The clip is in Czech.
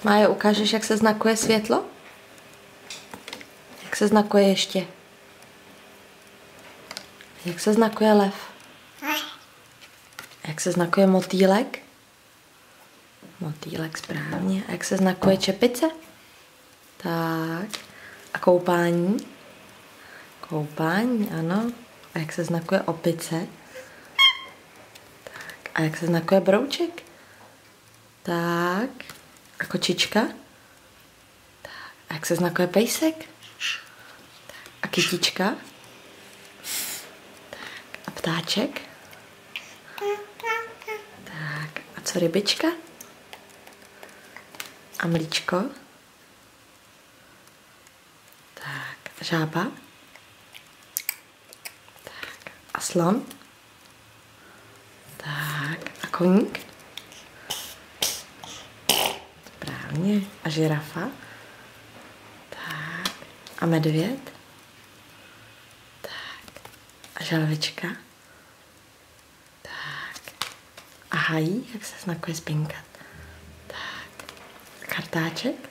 Májo, ukážeš, jak se znakuje světlo? Jak se znakuje ještě? Jak se znakuje lev? Jak se znakuje motýlek? Motýlek, správně. A jak se znakuje čepice? Tak. A koupání? Koupání, ano. A jak se znakuje opice? Tak. A jak se znakuje brouček? Tak. A kočička? Tak. A jak se znakuje pejsek? Tak. A kytička? Tak. A ptáček? Tak. A co rybička? A mlíčko? Tak. A žába? Tak. A slon? Tak. A koník? Správně. A žirafa? Tak. A medvěd? Tak. A želvička? Tak. A hají, jak se znakuje spinkat? Tak. A kartáček?